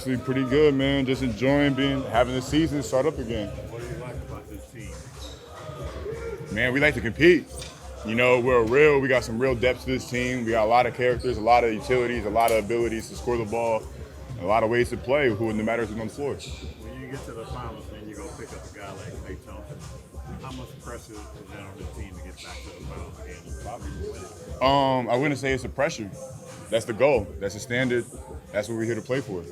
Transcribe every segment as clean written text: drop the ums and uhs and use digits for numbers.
Actually, pretty good, man. Just enjoying having the season start up again. What do you like about this team? Man, we like to compete. We got some real depth to this team. We got a lot of characters, a lot of utilities, a lot of abilities to score the ball, a lot of ways to play, no matter who's on the floor. When you get to the finals and you're going to pick up a guy like Klay Thompson, how much pressure is that on the team to get back to the finals again? You probably will win it. I wouldn't say it's a pressure. That's the goal. That's the standard. That's what we're here to play for.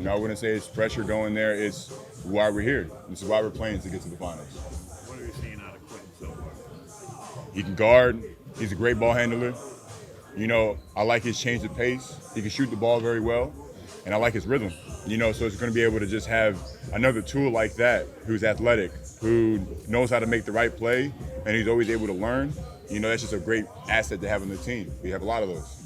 I wouldn't say it's pressure going there. It's why we're here. This is why we're playing to get to the finals. What are you seeing out of Quentin so far? He can guard. He's a great ball handler. I like his change of pace. He can shoot the ball very well. And I like his rhythm. So it's going to be able to just have another tool like that who's athletic, who knows how to make the right play, and he's always able to learn. That's just a great asset to have on the team. We have a lot of those.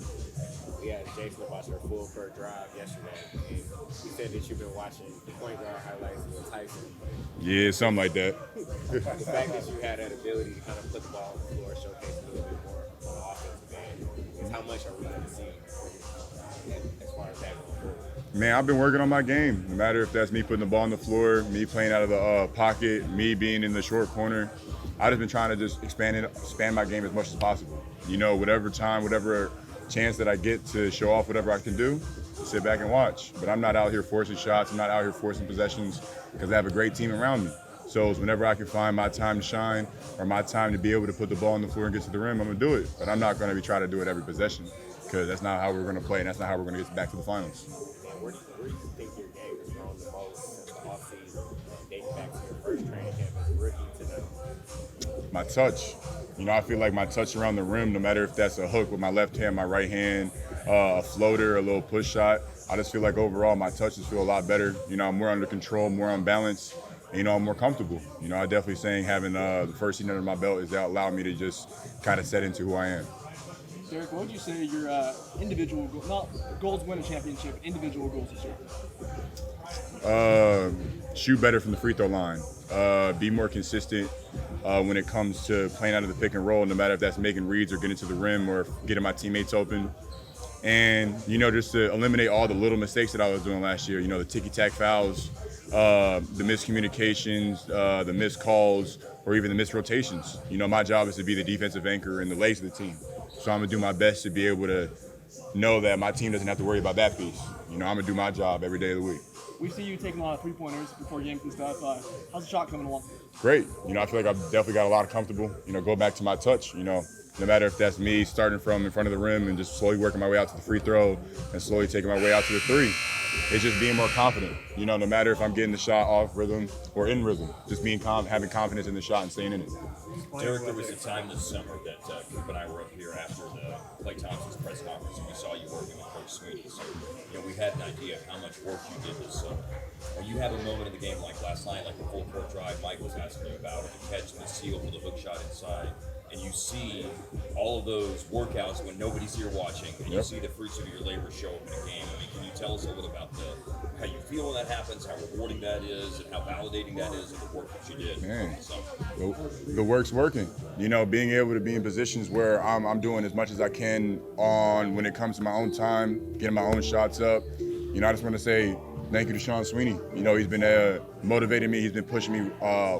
We had Jason watch our full court drive yesterday, and he said that you've been watching the point guard highlights with Tyson. Yeah, something like that. The fact that you had that ability to kind of put the ball on the floor, showcase a little bit more on the offensive end, is how much are we going to see as far as that going forward? Man, I've been working on my game. No matter if that's me putting the ball on the floor, me playing out of the pocket, me being in the short corner. I've just been trying to just expand my game as much as possible. Whatever time, whatever chance that I get to show off whatever I can do, sit back and watch. But I'm not out here forcing shots. I'm not out here forcing possessions because I have a great team around me. So it's whenever I can find my time to shine or my time to be able to put the ball on the floor and get to the rim, I'm going to do it. But I'm not going to be trying to do it every possession because that's not how we're going to play and that's not how we're going to get back to the finals. Where do you think your game has grown the most since the offseason, dating back to your first training camp as a rookie to now? My touch. I feel like my touch around the rim, no matter if that's a hook with my left hand, my right hand, a floater, a little push shot, I just feel like overall my touches feel a lot better. I'm more under control, more on balance, and, I'm more comfortable. I definitely saying having the first season under my belt is that allowed me to just kind of set into who I am. Dereck, what would you say your individual goals, not goals win a championship, individual goals this year? Shoot better from the free throw line. Be more consistent when it comes to playing out of the pick and roll, no matter if that's making reads or getting to the rim or getting my teammates open. And, just to eliminate all the little mistakes that I was doing last year, the ticky-tack fouls, the miscommunications, the missed calls, or even the missed rotations. My job is to be the defensive anchor and the legs of the team. So I'm going to do my best to be able to know that my team doesn't have to worry about that piece. I'm going to do my job every day of the week. We see you taking a lot of three-pointers before games and stuff. How's the shot coming along? Great. I feel like I've definitely got a lot of comfortable. Go back to my touch. No matter if that's me starting from in front of the rim and just slowly working my way out to the free throw and slowly taking my way out to the three. It's just being more confident. No matter if I'm getting the shot off rhythm or in rhythm, just having confidence in the shot and staying in it. Dereck, there was a time this summer that Coop and I were up here after the Klay Thompson's press conference, and we saw you working with Coach Sweeney. So, we had an idea of how much work you did this summer. When you have a moment in the game like last night, like the full court drive Mike was asking you about, or the catch and the seal for the hook shot inside, and you see all of those workouts when nobody's here watching, and you see the fruits of your labor show up in a game. Can you tell us a little about how you feel when that happens, how rewarding that is, and how validating that is of the work that you did? Man, the work's working. Being able to be in positions where I'm doing as much as I can when it comes to my own time, getting my own shots up. I just want to say thank you to Sean Sweeney. He's been motivating me. He's been pushing me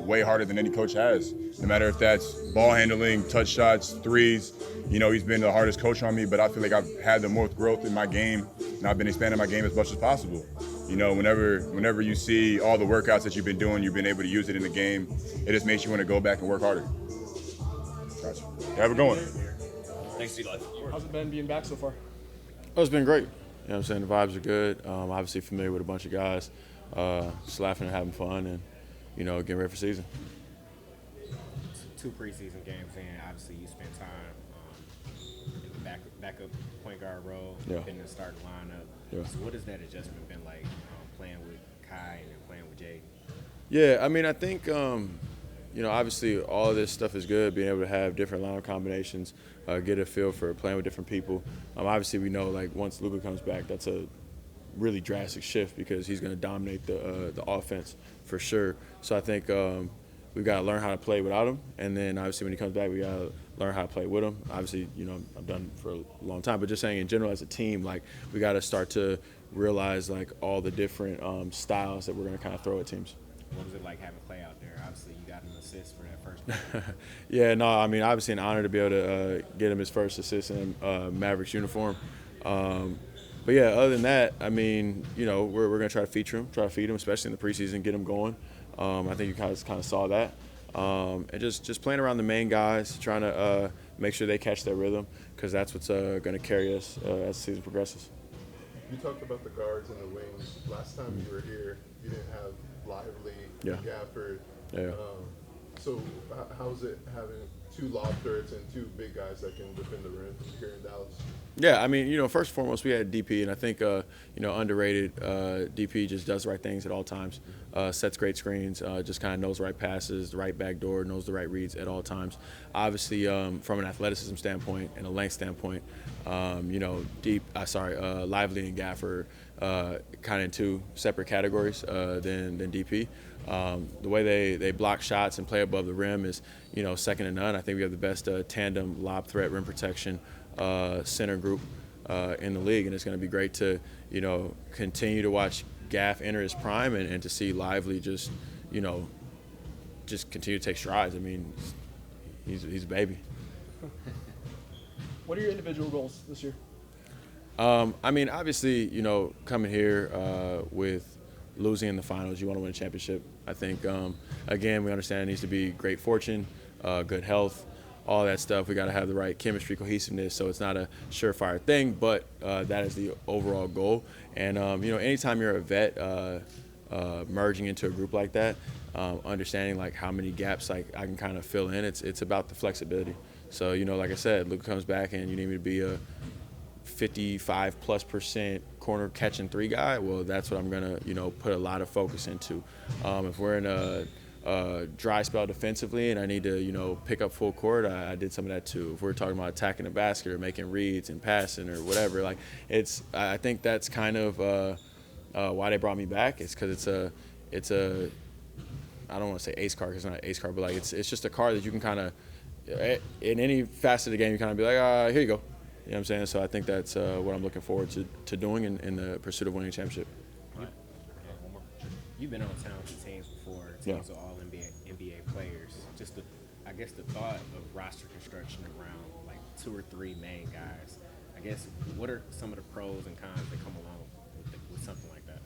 way harder than any coach has. No matter if that's ball handling, touch shots, threes. He's been the hardest coach on me, but I feel like I've had the most growth in my game, and I've been expanding my game as much as possible. Whenever you see all the workouts that you've been doing, you've been able to use it in the game, it just makes you want to go back and work harder. Gotcha. Have a good one. Thanks, D-Life. How's it been being back so far? Oh, it's been great. The vibes are good. Obviously familiar with a bunch of guys, just laughing and having fun and, getting ready for season. 2 preseason games in, obviously you spent time in the backup point guard role, in the starting lineup. Yeah. So what has that adjustment been like playing with Kai and then playing with Jaden? Yeah, I think, obviously all of this stuff is good, being able to have different lineup combinations, get a feel for playing with different people. Obviously we know once Luka comes back, that's a really drastic shift because he's going to dominate the offense for sure. So I think we've got to learn how to play without him, and then obviously when he comes back, we got to learn how to play with him. Obviously, I've done it for a long time, but just saying in general as a team, we got to start to realize like all the different styles that we're going to kind of throw at teams. What was it like having Clay out there? Obviously, you got an assist for that first game. Yeah, no, I mean, obviously an honor to be able to get him his first assist in a Mavericks uniform. But yeah, other than that, I mean, you know, we're going to try to feature him, try to feed him, especially in the preseason, get him going. I think you guys kind of saw that. And just playing around the main guys, trying to make sure they catch their rhythm, because that's what's going to carry us as the season progresses. You talked about the guards and the wings. Last time you were here, you didn't have Lively, Yeah. Gafford. Yeah. So how's it having two lob threats and two big guys that can defend the rim here in Dallas? Yeah, I mean, you know, first and foremost, we had DP, and I think, you know, underrated. DP just does the right things at all times, sets great screens, just kind of knows the right passes, the right back door, knows the right reads at all times. Obviously, from an athleticism standpoint and a length standpoint, you know, Lively and Gaffer kind of in two separate categories than DP. The way they block shots and play above the rim is, you know, second to none. I think we have the best tandem lob threat rim protection center group in the league, and it's going to be great to, you know, continue to watch Gaff enter his prime and to see Lively just, you know, just continue to take strides. I mean, he's a baby. What are your individual goals this year? I mean, obviously, you know, coming here with losing in the finals, you want to win a championship. I think, again, we understand it needs to be great fortune, good health, all that stuff. We got to have the right chemistry, cohesiveness, so it's not a surefire thing, but that is the overall goal. And, you know, anytime you're a vet merging into a group like that, understanding, like, how many gaps, like, I can kind of fill in, it's about the flexibility. So, you know, like I said, Luka comes back and you need me to be a 55+% corner catching three guy, well, that's what I'm gonna, you know, put a lot of focus into. If we're in a dry spell defensively and I need to, you know, pick up full court, I did some of that too. If we're talking about attacking the basket or making reads and passing or whatever, like, I think that's kind of why they brought me back. It's because it's a I don't want to say ace card because it's not an ace card, but like it's just a card that you can kind of, in any facet of the game, you kind of be like, here you go. You know what I'm saying? So I think that's what I'm looking forward to doing in the pursuit of winning a championship. Right. One more. You've been on talented teams before, teams of all NBA players. Just I guess the thought of roster construction around like 2 or 3 main guys. I guess what are some of the pros and cons that come along with something like that?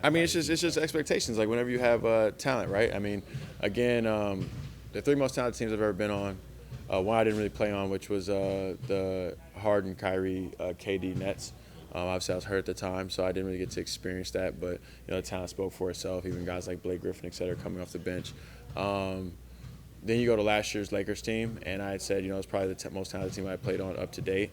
I mean, it's just expectations. Like whenever you have talent, right? I mean, again, the 3 most talented teams I've ever been on. One I didn't really play on, which was the Harden, Kyrie, KD Nets. Obviously, I was hurt at the time, so I didn't really get to experience that. But you know, the talent spoke for itself. Even guys like Blake Griffin, et cetera, coming off the bench. Then you go to last year's Lakers team, and I had said, you know, it's probably the most talented team I played on up to date.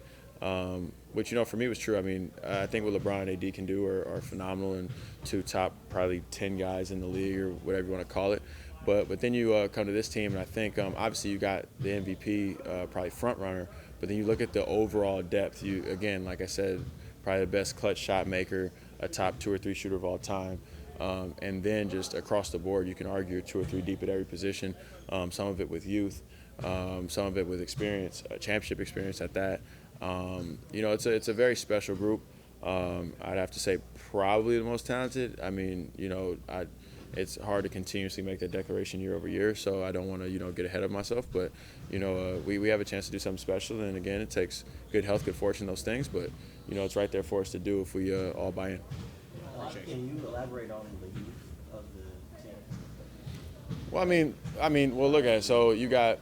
Which, you know, for me was true. I mean, I think what LeBron and AD can do are phenomenal, and 2 top probably 10 guys in the league or whatever you want to call it. But then you come to this team, and I think obviously you got the MVP, probably front runner. But then you look at the overall depth. You again, like I said, probably the best clutch shot maker, a top 2 or 3 shooter of all time. And then just across the board, you can argue you're 2 or 3 deep at every position. Some of it with youth, some of it with experience, championship experience at that. You know, it's a very special group. I'd have to say probably the most talented. I mean, you know, it's hard to continuously make that declaration year over year, so I don't want to, you know, get ahead of myself. But, you know, we have a chance to do something special, and again, it takes good health, good fortune, those things. But, you know, it's right there for us to do if we all buy in. Can you elaborate on the youth of the team? Well, well, look at it. So you've got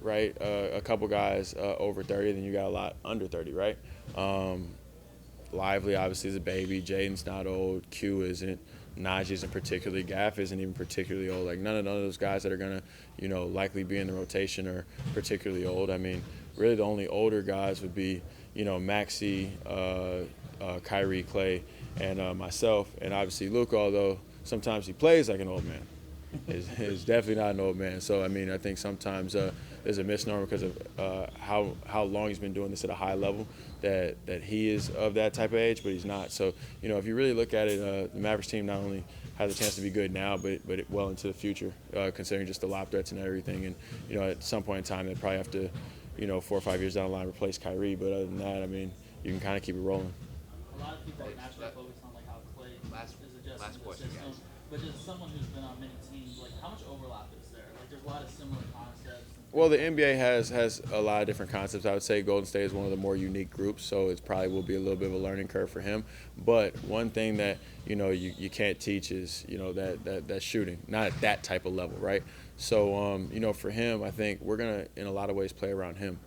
right a couple guys over 30, then you got a lot under 30, right? Lively obviously is a baby. Jaden's not old. Q isn't. Najee isn't particularly. Gaff isn't even particularly old. Like none of those guys that are gonna, you know, likely be in the rotation are particularly old. I mean, really the only older guys would be, you know, Maxi, Kyrie, Clay, and myself, and obviously Luka. Although sometimes he plays like an old man, is definitely not an old man. So I mean, I think sometimes there's a misnomer because of how long he's been doing this at a high level that he is of that type of age, but he's not. So, you know, if you really look at it, the Mavericks team not only has a chance to be good now, but well into the future, considering just the lob threats and everything. And, you know, at some point in time, they probably have to, you know, 4 or 5 years down the line, replace Kyrie. But other than that, I mean, you can kind of keep it rolling. A lot of people naturally focus on like how Clay is adjusting to the question, system, guys. but as someone who's been on many teams, like how much overlap is there? Like there's a lot of similar concepts. Well, the NBA has a lot of different concepts. I would say Golden State is one of the more unique groups, so it probably will be a little bit of a learning curve for him. But one thing that you can't teach is that shooting, not at that type of level, right? So for him, I think we're gonna in a lot of ways play around him.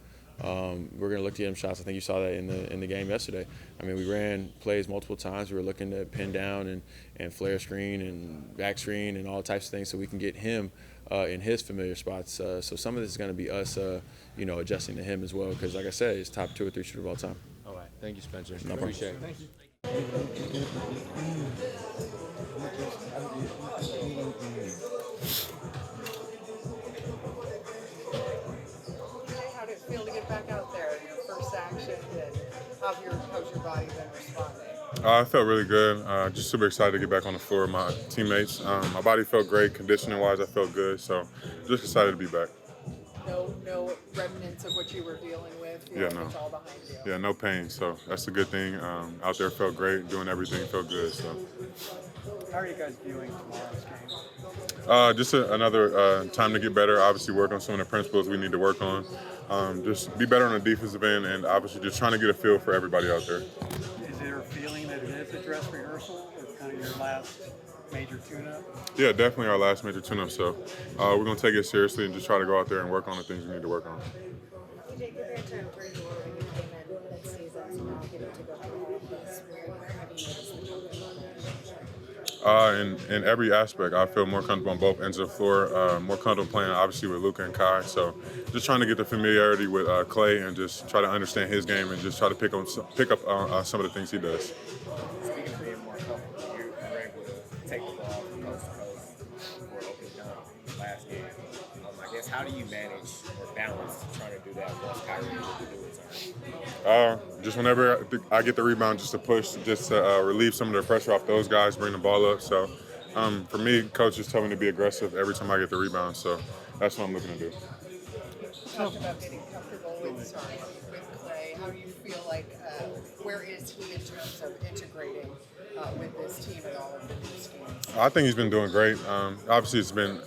We're gonna look to get him shots. I think you saw that in the game yesterday. I mean, we ran plays multiple times. We were looking to pin down and flare screen and back screen and all types of things so we can get him in his familiar spots. So some of this is going to be us, adjusting to him as well. Because like I said, he's top 2 or 3 shooter of all time. All right. Thank you, Spencer. No problem. Appreciate it. Thank you. How did it feel to get back out there? Your first action, and how's your body been responding? I felt really good. Just super excited to get back on the floor with my teammates. My body felt great. Conditioning-wise, I felt good. So just excited to be back. No remnants of what you were dealing with? Yeah, no. It's all behind you. Yeah, no pain. So that's a good thing. Out there felt great. Doing everything felt good. So. How are you guys viewing tomorrow's game? Just another time to get better. Obviously, work on some of the principles we need to work on. Just be better on the defensive end, and obviously just trying to get a feel for everybody out there. Is there a feeling that it is a dress rehearsal or kind of your last major tune-up? Yeah, definitely our last major tune-up. So we're going to take it seriously and just try to go out there and work on the things we need to work on. TJ, compared to where you were when you came in mid-season, so now getting to go through all of this, where have you noticed the improvement? In every aspect, I feel more comfortable on both ends of the floor, more comfortable playing obviously with Luka and Kai. So just trying to get the familiarity with Clay and just try to understand his game and just try to pick up some of the things he does. Speaking of being more comfortable, you were able to take the ball from coast to coast for an open dunk last game. I guess how do you manage or balance trying to do that once Kyrie able to do his own? Just whenever I get the rebound, just to push, just to relieve some of the pressure off those guys, bring the ball up. So for me, coach just told me to be aggressive every time I get the rebound. So that's what I'm looking to do. You talked about getting comfortable with Clay. How do you feel like, where is he in terms of integrating with this team and all of the new schemes? I think he's been doing great. Obviously, it's been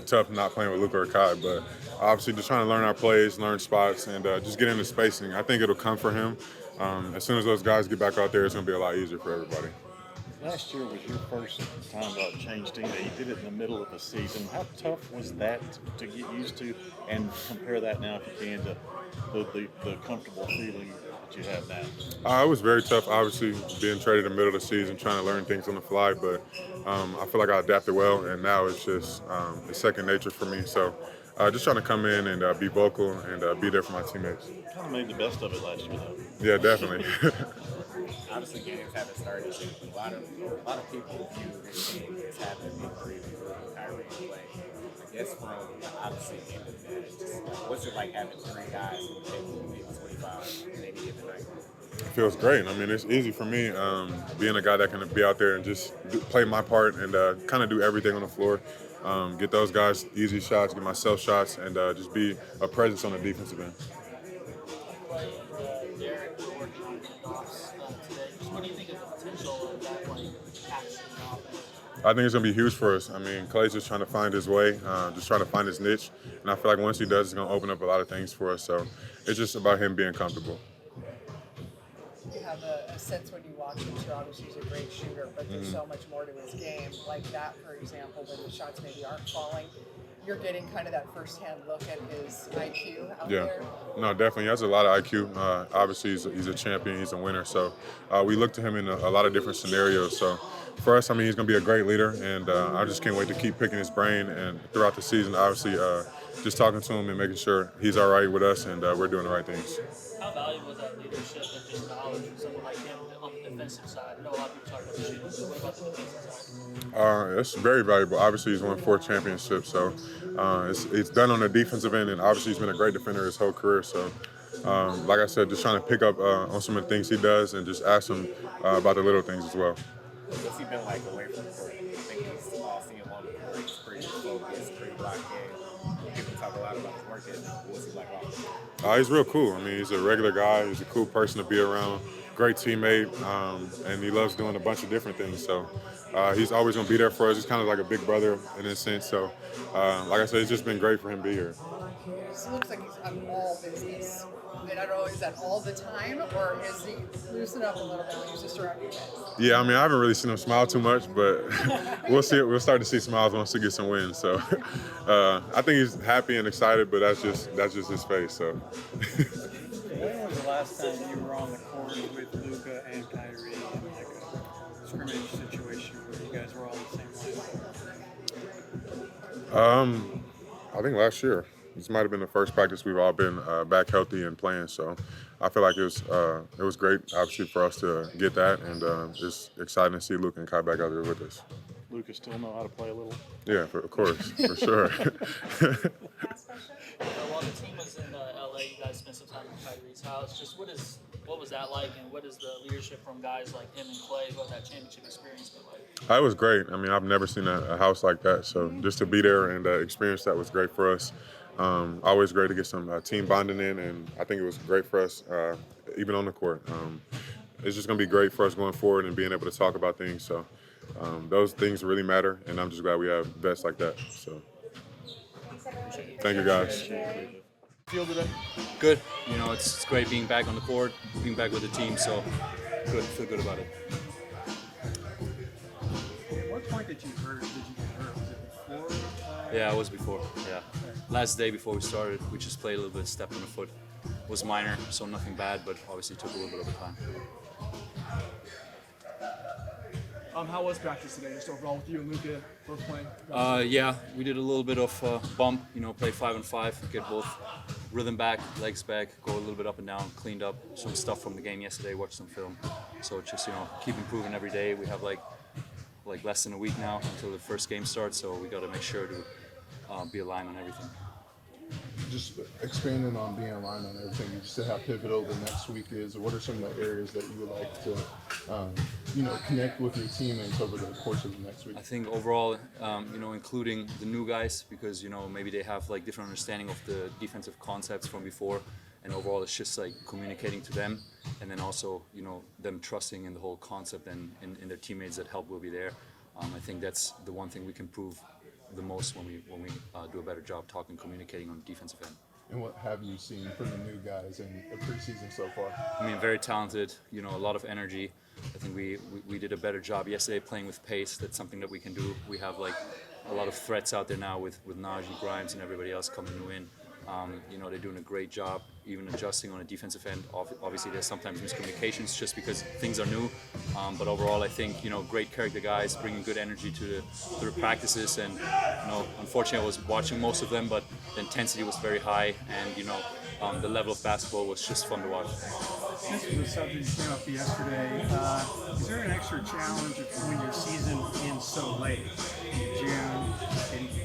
tough not playing with Luka or Kai, but obviously just trying to learn our plays, learn spots, and just get into spacing. I think it'll come for him. As soon as those guys get back out there, it's going to be a lot easier for everybody. Last year was your first time to change team. You did it in the middle of the season. How tough was that to get used to? And compare that now, if you can, to the comfortable feeling that you have now. It was very tough, obviously, being traded in the middle of the season, trying to learn things on the fly. But I feel like I adapted well, and now it's just it's second nature for me. So just trying to come in and be vocal and be there for my teammates. Kind of made the best of it last year, though. Yeah, definitely. Obviously, games haven't started yet, but a lot of people view this game as having a preview of Kyrie and Clay. I guess from obviously the end of that, it's just what's it like having 3 guys who maybe 25 in any given night? It feels great. I mean, it's easy for me being a guy that can be out there and just play my part and kind of do everything on the floor. Get those guys easy shots, get myself shots, and just be a presence on the defensive end. What do you think of the potential of that action offense? I think it's going to be huge for us. I mean, Clay's just trying to find his way, just trying to find his niche. And I feel like once he does, it's going to open up a lot of things for us. So it's just about him being comfortable. You have a sense when you watch him, so obviously he's a great shooter, but there's so much more to his game. Like that, for example, when the shots maybe aren't falling, you're getting kind of that first-hand look at his IQ out there. No, definitely. He has a lot of IQ. Obviously, he's a champion. He's a winner. So we look to him in a lot of different scenarios. So for us, I mean, he's going to be a great leader, and I just can't wait to keep picking his brain. And throughout the season, obviously, just talking to him and making sure he's all right with us and we're doing the right things. How valuable is that leadership and just knowledge from someone like him on the defensive side? I know a lot of people talk about the shooting, but what about the defensive side? It's very valuable. Obviously, he's won 4 championships, so it's done on the defensive end, and obviously he's been a great defender his whole career. So, like I said, just trying to pick up on some of the things he does and just ask him about the little things as well. What's he been like away from the court? I think he's all seen him on the court. He's pretty focused, pretty locked in. People talk a lot about his work ethic. What's he like off the court? He's real cool. I mean, he's a regular guy. He's a cool person to be around. Great teammate, and he loves doing a bunch of different things. So he's always going to be there for us. He's kind of like a big brother in a sense. So, like I said, it's just been great for him to be here. He looks like he's all business. I mean, I don't know, is that all the time, or is he loosen up a little bit when he's just around you guys? Yeah, I mean, I haven't really seen him smile too much, but we'll see. We'll start to see smiles once we get some wins. So I think he's happy and excited, but that's just his face. So. When was the last time you were on the court with Luka and Kyrie in like a scrimmage situation where you guys were all on the same line? I think last year. This might have been the first practice we've all been back healthy and playing. So I feel like it was great, obviously, for us to get that, and it's exciting to see Luka and Kai back out there with us. Luka still know how to play a little? Yeah, of course, for sure. While the team was in LA, you guys spent some time at Kyrie's house. Just what was that like, and what is the leadership from guys like him and Clay? What that championship experience been like? It was great. I mean, I've never seen a house like that. So just to be there and experience that was great for us. Always great to get some team bonding in, and I think it was great for us, even on the court. It's just going to be great for us going forward and being able to talk about things. So those things really matter, and I'm just glad we have vets like that. So thank you, guys. Feel today? Good. You know, it's great being back on the court, being back with the team. So good. Feel good about it. What point did you get hurt? Was it before? Yeah, it was before. Yeah. Last day before we started, we just played a little bit of step on the foot. It was minor, so nothing bad, but obviously took a little bit of time. How was practice today, just overall with you and Luka both playing? Yeah, we did a little bit of bump, played 5-on-5, get both rhythm back, legs back, go a little bit up and down, cleaned up some stuff from the game yesterday, watched some film. So just, keep improving every day. We have like less than a week now until the first game starts, so we got to make sure to be aligned on everything. Just expanding on being aligned on everything, you said how pivotal the next week is. What are some of the areas that you would like to, connect with your teammates over the course of the next week? I think overall, including the new guys, because maybe they have like different understanding of the defensive concepts from before, and overall it's just like communicating to them, and then also them trusting in the whole concept and in their teammates that help will be there. I think that's the one thing we can prove the most when we do a better job talking, communicating on the defensive end. And what have you seen from the new guys in the preseason so far? I mean, very talented, a lot of energy. I think we did a better job yesterday playing with pace. That's something that we can do. We have like a lot of threats out there now with Najee, Grimes, and everybody else coming new in. They're doing a great job even adjusting on a defensive end. Obviously, there's sometimes miscommunications just because things are new. But overall, I think, great character guys, bringing good energy to the practices. And, unfortunately, I was watching most of them, but the intensity was very high. And, the level of basketball was just fun to watch. This was a subject that came up yesterday. Is there an extra challenge when your season ends so late in June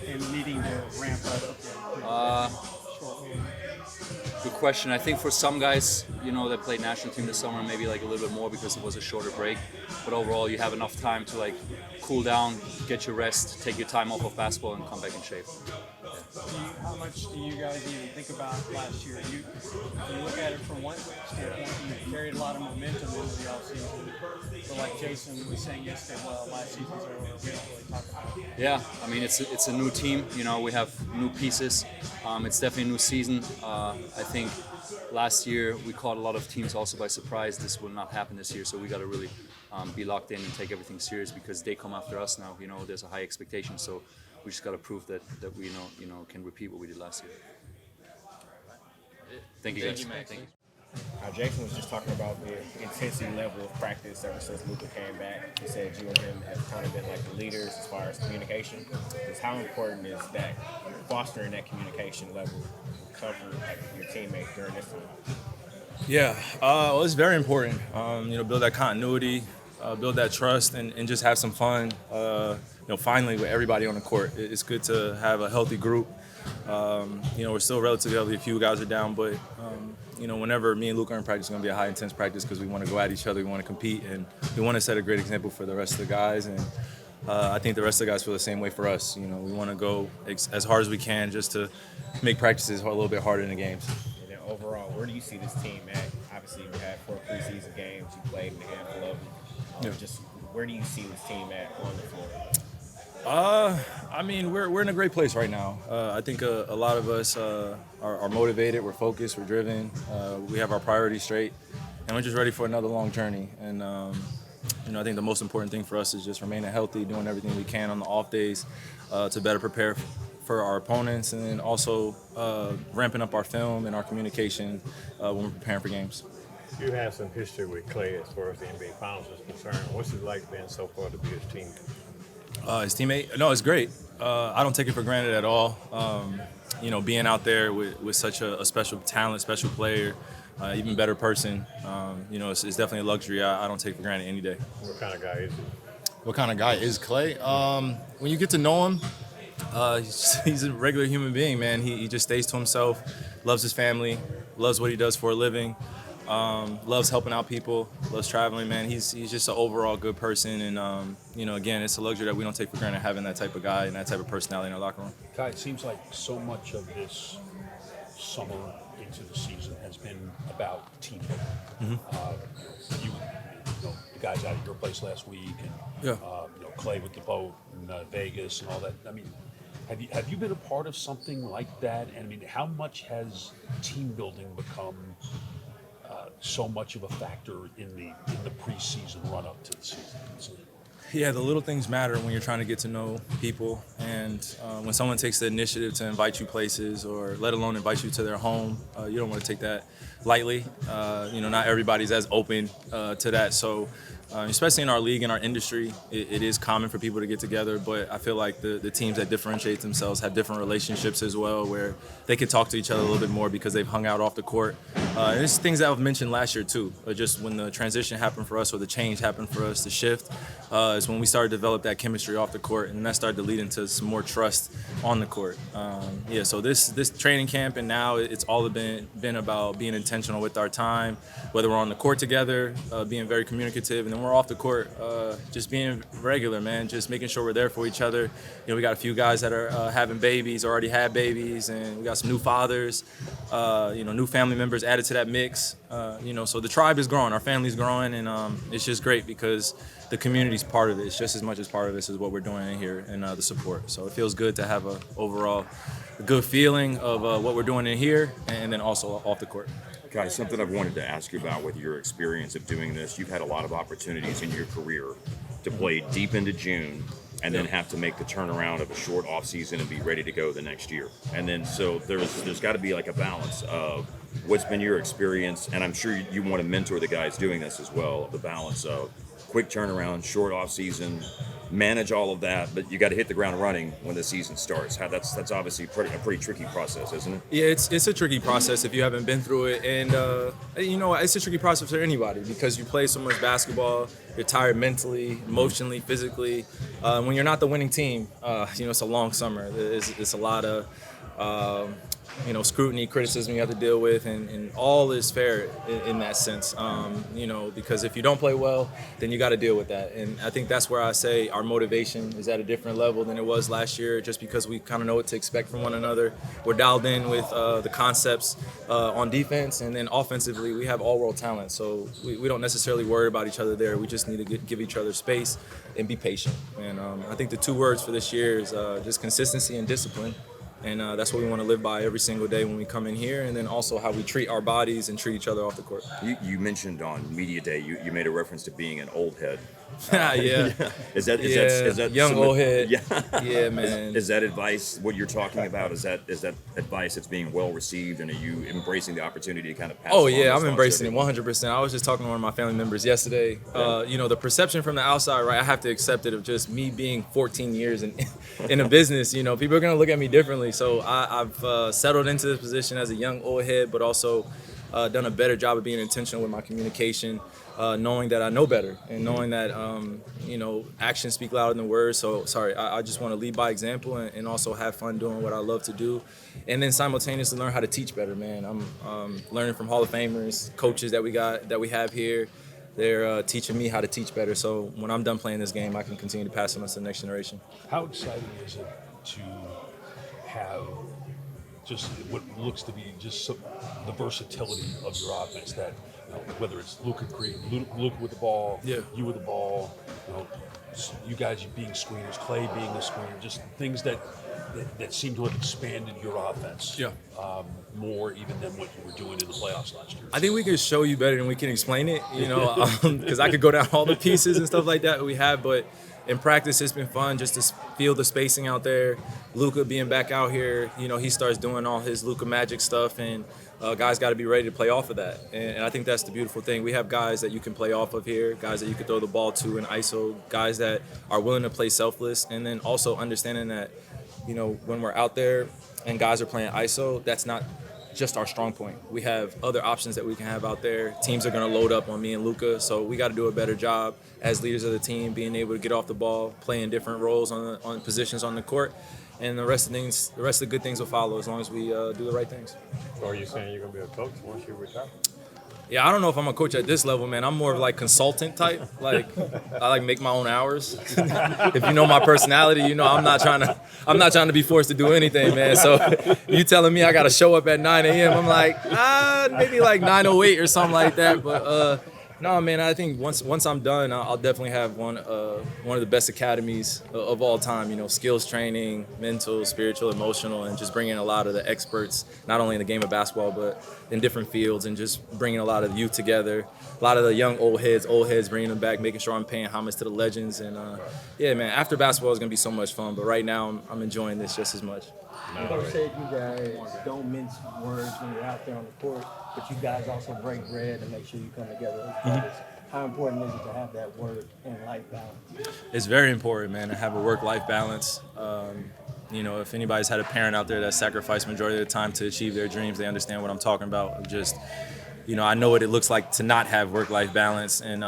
and needing to ramp up? Good question. I think for some guys, that played national team this summer, maybe like a little bit more because it was a shorter break. But overall, you have enough time to like cool down, get your rest, take your time off of basketball, and come back in shape. How much do you guys even think about last year? You look at it from one standpoint, you carried a lot of momentum into the offseason. But like Jason was saying yesterday, well, last season's over, we don't really talk about it. Yeah, I mean, it's a new team. We have new pieces. It's definitely a new season. I think last year we caught a lot of teams also by surprise. This will not happen this year, so we got to really be locked in and take everything serious because they come after us now. There's a high expectation, so we just got to prove that we can repeat what we did last year. Thank you, guys. Thank you. Jason was just talking about the intensity level of practice ever since Luka came back. He said you and him have kind of been like the leaders as far as communication. Just how important is that fostering that communication level comfort like your teammates during this time? Yeah, well, it's very important. Build that continuity. build that trust, and just have some fun. Finally with everybody on the court, it's good to have a healthy group. We're still relatively healthy. A few guys are down, but whenever me and Luka are in practice, it's going to be a high intense practice because we want to go at each other, we want to compete, and we want to set a great example for the rest of the guys. And I think the rest of the guys feel the same way for us. We want to go as hard as we can just to make practices a little bit harder in the games. And then overall, where do you see this team at? Obviously, you had 4 preseason games. You played in a handful of them. Just where do you see this team at on the floor? We're in a great place right now. I think a lot of us are motivated, we're focused, we're driven, we have our priorities straight, and we're just ready for another long journey. And I think the most important thing for us is just remaining healthy, doing everything we can on the off days to better prepare for our opponents, and then also ramping up our film and our communication when we're preparing for games. You have some history with Clay as far as the NBA Finals is concerned. What's it like being so far to be his teammate? His teammate? No, it's great. I don't take it for granted at all. Being out there with such a special talent, special player, even better person, it's definitely a luxury I don't take for granted any day. What kind of guy is he? What kind of guy is Clay? When you get to know him, he's a regular human being, man. He just stays to himself, loves his family, loves what he does for a living. Loves helping out people, loves traveling, man. He's just an overall good person, and again, it's a luxury that we don't take for granted, having that type of guy and that type of personality in our locker room. Kai, it seems like so much of this summer into the season has been about teamwork. Mm-hmm. The guys out at your place last week, and Clay with the boat in Vegas and all that. Have you been a part of something like that? And how much has team building become so much of a factor in the preseason run up to the season? Yeah, the little things matter when you're trying to get to know people, and when someone takes the initiative to invite you places, or let alone invite you to their home, you don't want to take that lightly. Not everybody's as open to that, so especially in our league and our industry, it is common for people to get together, but I feel like the teams that differentiate themselves have different relationships as well, where they can talk to each other a little bit more because they've hung out off the court. And it's things that I've mentioned last year too, just when the transition happened for us, or the change happened for us, the shift, is when we started to develop that chemistry off the court, and that started to lead into some more trust on the court. So this training camp, and now it's all been about being intentional with our time, whether we're on the court together, being very communicative, and then we're off the court, just being regular, man, just making sure we're there for each other. We got a few guys that are having babies, already had babies, and we got some new fathers, new family members added to that mix. So the tribe is growing, our family's growing, and it's just great because the community's part of it. It's just as much as part of this is what we're doing in here, and the support. So it feels good to have a overall good feeling of what we're doing in here, and then also off the court. Guys, something I've wanted to ask you about with your experience of doing this. You've had a lot of opportunities in your career to play deep into June and then have to make the turnaround of a short off season and be ready to go the next year. And then so there's got to be like a balance of what's been your experience, and I'm sure you want to mentor the guys doing this as well, the balance of quick turnaround, short off season, manage all of that, but you got to hit the ground running when the season starts. That's obviously a pretty tricky process, isn't it? Yeah, it's a tricky process if you haven't been through it, and it's a tricky process for anybody because you play so much basketball, you're tired mentally, emotionally, physically. When you're not the winning team, it's a long summer. It's a lot of scrutiny, criticism you have to deal with, and all is fair in that sense. Because if you don't play well, then you got to deal with that. And I think that's where I say our motivation is at a different level than it was last year, just because we kind of know what to expect from one another. We're dialed in with the concepts on defense, and then offensively, we have all-world talent. So we don't necessarily worry about each other there. We just need to give each other space and be patient. And I think the 2 words for this year is just consistency and discipline. And that's what we want to live by every single day when we come in here, and then also how we treat our bodies and treat each other off the court. You mentioned on Media Day, you made a reference to being an old head. Yeah. Is that young old head? Yeah. Yeah, man. Is that advice what you're talking about? Is that advice that's being well received, and are you embracing the opportunity to kind of pass? Oh yeah, I'm embracing it 100%. I was just talking to one of my family members yesterday. Yeah. The perception from the outside, right? I have to accept it of just me being 14 years in a business. People are gonna look at me differently. So I've settled into this position as a young old head, but also done a better job of being intentional with my communication. knowing that I know better and knowing that, actions speak louder than words. So, I just want to lead by example and also have fun doing what I love to do. And then simultaneously learn how to teach better, man. I'm learning from Hall of Famers, coaches that we have here. They're teaching me how to teach better. So when I'm done playing this game, I can continue to pass it on to the next generation. How exciting is it to have just what looks to be just the versatility of your offense, that whether it's Luka with the ball, you with the ball, you guys being screeners, Clay being a screener, just things that seem to have expanded your offense more even than what you were doing in the playoffs last year. I think we can show you better than we can explain it, because I could go down all the pieces and stuff like that we have, but in practice it's been fun just to feel the spacing out there. Luka being back out here, he starts doing all his Luka magic stuff, and guys got to be ready to play off of that. And I think that's the beautiful thing. We have guys that you can play off of here, guys that you can throw the ball to in ISO, guys that are willing to play selfless, and then also understanding that, when we're out there and guys are playing ISO, that's not just our strong point. We have other options that we can have out there. Teams are going to load up on me and Luka, so we got to do a better job as leaders of the team, being able to get off the ball, playing different roles on positions on the court, and the rest of the good things will follow as long as we do the right things. So are you saying you're going to be a coach once you retire? Yeah, I don't know if I'm a coach at this level, man. I'm more of like consultant type. Like I make my own hours. If you know my personality, I'm not trying to be forced to do anything, man. So you telling me I got to show up at 9 a.m. I'm like, maybe like 9:08 or something like that. But no, man, I think once I'm done, I'll definitely have one of the best academies of all time. Skills training, mental, spiritual, emotional, and just bringing a lot of the experts, not only in the game of basketball, but in different fields, and just bringing a lot of youth together. A lot of the young old heads, bringing them back, making sure I'm paying homage to the legends. And yeah, man, after basketball is gonna be so much fun. But right now, I'm enjoying this just as much. Coach said you guys don't mince words when you're out there on the court, but you guys also break bread and make sure you come together as brothers. How important is it to have that work and life balance? It's very important, man, to have a work-life balance. If anybody's had a parent out there that sacrificed majority of the time to achieve their dreams, they understand what I'm talking about. Just, I know what it looks like to not have work-life balance, and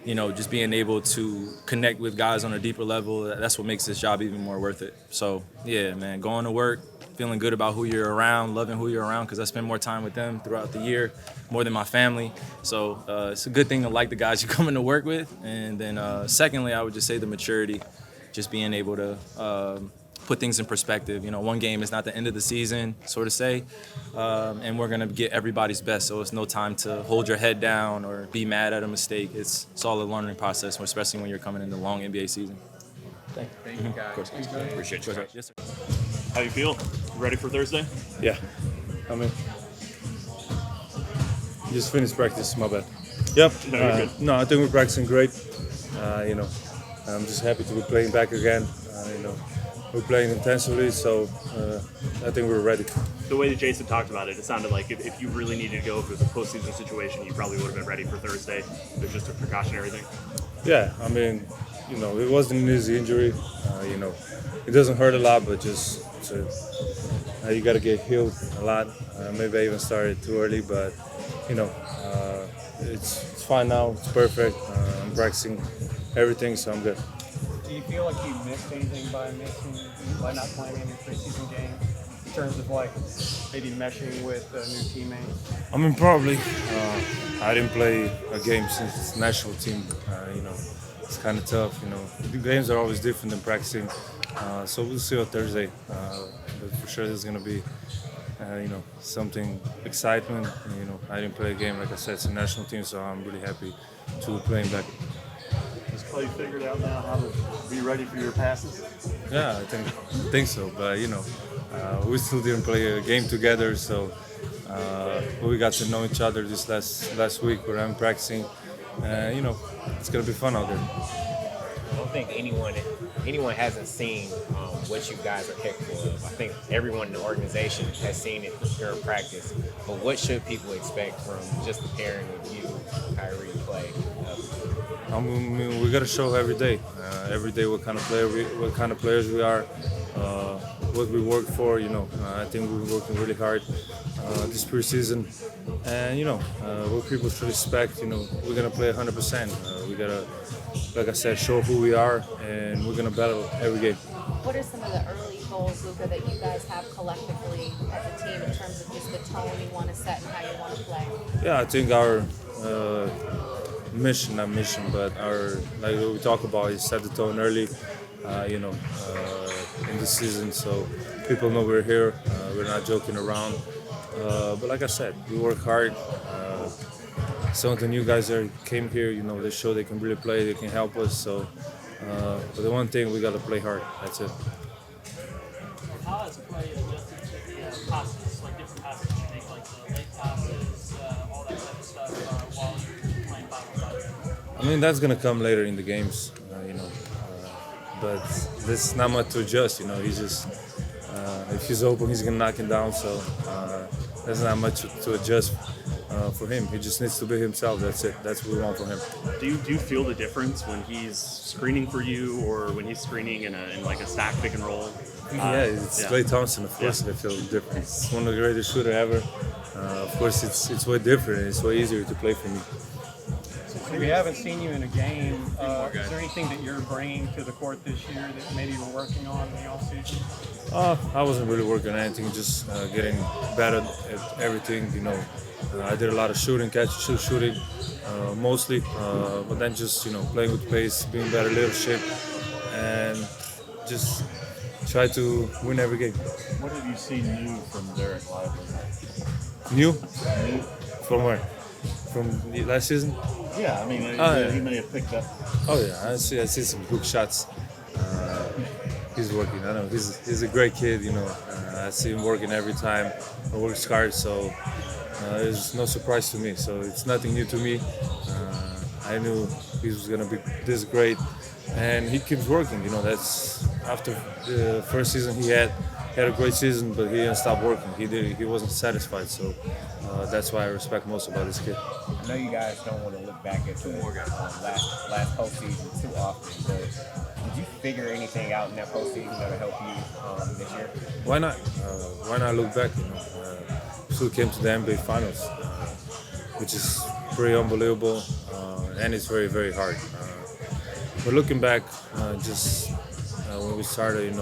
just being able to connect with guys on a deeper level, that's what makes this job even more worth it. So, yeah, man, going to work, feeling good about who you're around, loving who you're around, because I spend more time with them throughout the year, more than my family. So it's a good thing to like the guys you're coming to work with. And then secondly, I would just say the maturity, just being able to put things in perspective. One game is not the end of the season, so to say, and we're going to get everybody's best. So it's no time to hold your head down or be mad at a mistake. It's all a learning process, especially when you're coming into the long NBA season. Thank you, guys. Of course. Appreciate you. Yes, sir. How you feel? Ready for Thursday? Yeah, just finished practice, my bad. Yep, No, you're good. no, I think we're practicing great. I'm just happy to be playing back again. We're playing intensively, so I think we're ready. The way that Jason talked about it, it sounded like if you really needed to go for the postseason situation, you probably would have been ready for Thursday. There's just a precautionary thing. Yeah, it wasn't an easy injury. It doesn't hurt a lot, but just you got to get healed a lot. Maybe I even started too early, but it's fine now. It's perfect. I'm practicing everything, so I'm good. Do you feel like you missed anything by not playing in your preseason game in terms of maybe meshing with new teammates? Probably. I didn't play a game since the national team. It's kind of tough. The games are always different than practicing. So we'll see on Thursday. But for sure, there's gonna be, something excitement. I didn't play a game, like I said, it's a national team, so I'm really happy to be playing back. Has Clay figured out now how to be ready for your passes? Yeah, I think so. But we still didn't play a game together, so we got to know each other this last week where I'm practicing. It's gonna be fun out there. I don't think anyone hasn't seen what you guys are capable of. I think everyone in the organization has seen it during practice. But what should people expect from just the pairing of you, Kyrie, Clay? We got to show every day what kind of players we are. what we worked for. I think we've been working really hard this preseason, and what people should expect. We're gonna play 100%. We gotta, like I said, show who we are, and we're gonna battle every game. What are some of the early goals, Luka, that you guys have collectively as a team in terms of just the tone you want to set and how you want to play? Yeah, I think our not mission, but our, like what we talk about, is set the tone early, in the season, so people know we're here. We're not joking around. But like I said, we work hard. Some of the new guys that came here, they show they can really play, they can help us. So, but the one thing, we got to play hard. That's it. How has play adjusted to the passes, like different passes you make, like the late passes, all that type of stuff, while you're playing 5-on-5? I mean, that's gonna come later in the games, but there's not much to adjust. He's just if he's open, he's gonna knock him down. So there's not much to adjust for him. He just needs to be himself. That's it. That's what we want from him. Do you feel the difference when he's screening for you or when he's screening in like a stack pick and roll? It's Klay Thompson, of course. I feel the difference. He's one of the greatest shooters ever. Of course, it's way different. It's way easier to play for me. So we haven't seen you in a game. Is there anything that you're bringing to the court this year that maybe you're working on in the offseason? I wasn't really working on anything, just getting better at everything. I did a lot of shooting, shooting, mostly, but then just playing with pace, being better leadership, and just try to win every game. What have you seen new from Dereck Lively? New? From where? From the last season? Yeah, I mean, he may have picked up. Oh yeah, I see some good shots. He's working. I know he's a great kid. I see him working every time. He works hard, so it's no surprise to me. So it's nothing new to me. I knew he was gonna be this great, and he keeps working. That's after the first season he had a great season, but he didn't stop working. He wasn't satisfied. So that's why I respect most about this kid. I know you guys don't want to look back at the last postseason too often, but did you figure anything out in that postseason that'll help you this year? Why not? Why not look back? Still came to the NBA Finals, which is pretty unbelievable, and it's very, very hard. But looking back, when we started,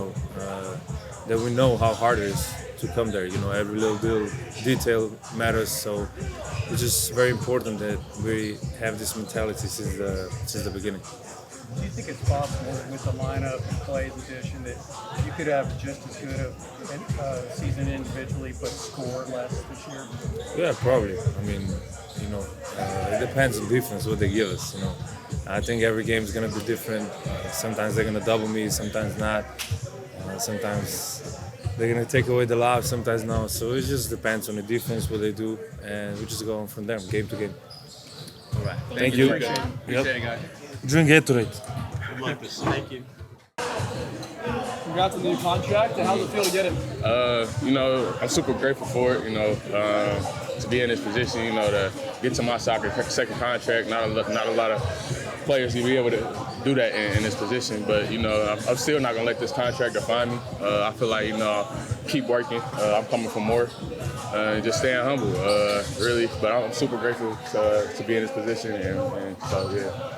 that we know how hard it is to come there. Every little detail matters. So it's just very important that we have this mentality since the beginning. Do you think it's possible with the lineup and Klay's addition that you could have just as good a season individually but score less this year? Yeah, probably. I mean, it depends on defense, what they give us. I think every game is going to be different. Sometimes they're going to double me, sometimes not. Sometimes they're going to take away the lob, sometimes no. So it just depends on the defense, what they do, and we just go on from there, game to game. All right. Thank you. Appreciate it, guys. Drink Gatorade. Good luck this season. Thank you. Congrats on the new contract. How's it feel to get it? I'm super grateful for it. To be in this position. To get to my second contract. Not a lot of players can be able to do that in this position. But I'm still not gonna let this contract define me. I feel like I'll keep working. I'm coming for more. Just staying humble, really. But I'm super grateful to be in this position, and so yeah.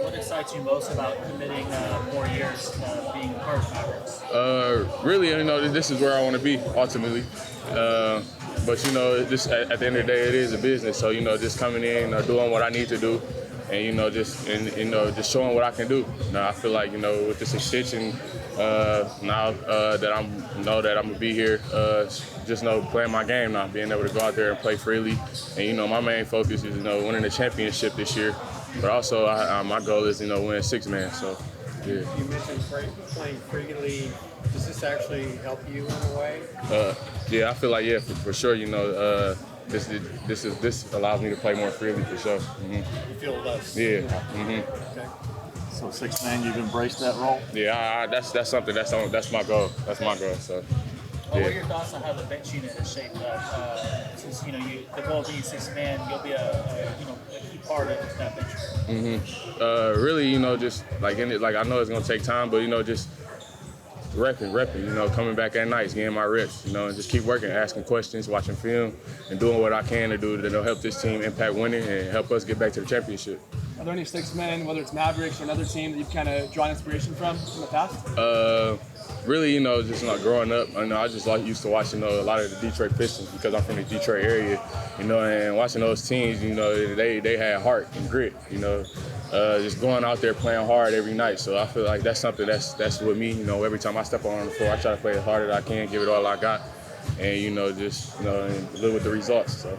What excites you most about committing more years being a part of Mavericks? Really, this is where I want to be ultimately. But just at the end of the day, it is a business. So just coming in, doing what I need to do, and just showing what I can do. Now I feel like with this extension, now that I'm gonna be here, just playing my game now, being able to go out there and play freely. And my main focus is winning the championship this year. But also, my goal is win six-man. So, yeah. You mentioned playing freely. Does this actually help you in a way? Yeah, I feel like for sure. This allows me to play more freely for sure. Mm-hmm. You feel less. Yeah. Mm-hmm. Okay. So sixth man, you've embraced that role. Yeah, that's something. That's my goal. That's my goal. So. What are your thoughts on how the bench unit is shaped up? Since the goal being sixth man, you'll be a key part of that bench. Mm-hmm. Really, just like I know it's gonna take time, but just repping, you know, coming back at nights, getting my reps, you know, and just keep working, asking questions, watching film, and doing what I can to do that'll help this team impact winning and help us get back to the championship. Are there any six men, whether it's Mavericks or another team, that you've kind of drawn inspiration from in the past? Really, you know, just like growing up, I know I just used to watch, you know, a lot of the Detroit Pistons because I'm from the Detroit area, you know, and watching those teams, you know, they had heart and grit, you know, just going out there playing hard every night. So I feel like that's something that's with me, you know, every time I step on the floor, I try to play as hard as I can, give it all I got, and, you know, just, you know, and live with the results, so.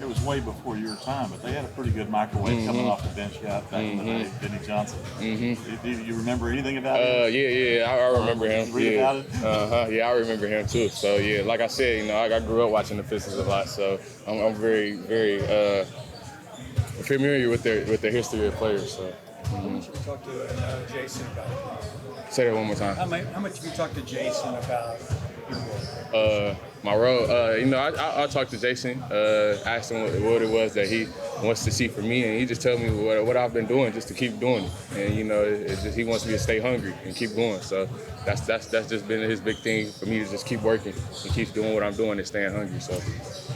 It was way before your time, but they had a pretty good microwave coming off the bench guy back in the day, Benny Johnson. Do you remember anything about him? Yeah, I remember him. Read about it? Yeah, I remember him too. So yeah, like I said, you know, I grew up watching the Pistons a lot, so I'm very, very familiar with their history of players. So. How much have you talked to Jason about? Say that one more time. How much have you talked to Jason about your role? My role, you know, I talked to Jason, asked him what it was that he wants to see from me, and he just told me what I've been doing just to keep doing it. And you know, it's just he wants me to stay hungry and keep going. So that's just been his big thing for me, to just keep working and keep doing what I'm doing and staying hungry. So.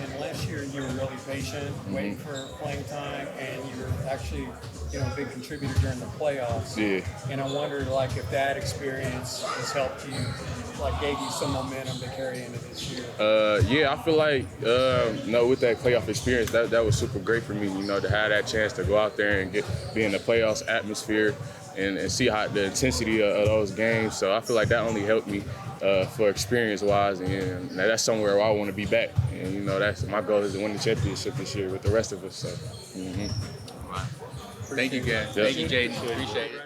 And last year you were really patient, waiting for playing time, and you were actually, you know, a big contributor during the playoffs. Yeah. And I wondered, like, if that experience has helped you, like, gave you some momentum to carry into this year. Yeah, I feel like, you know, with that playoff experience, that was super great for me, you know, to have that chance to go out there and be in the playoffs atmosphere and see how the intensity of those games. So I feel like that only helped me for experience-wise, and that's somewhere where I want to be back. And, you know, that's my goal is to win the championship this year with the rest of us. So. Thank you, guys. Yep. Thank you, Jaden. Appreciate it.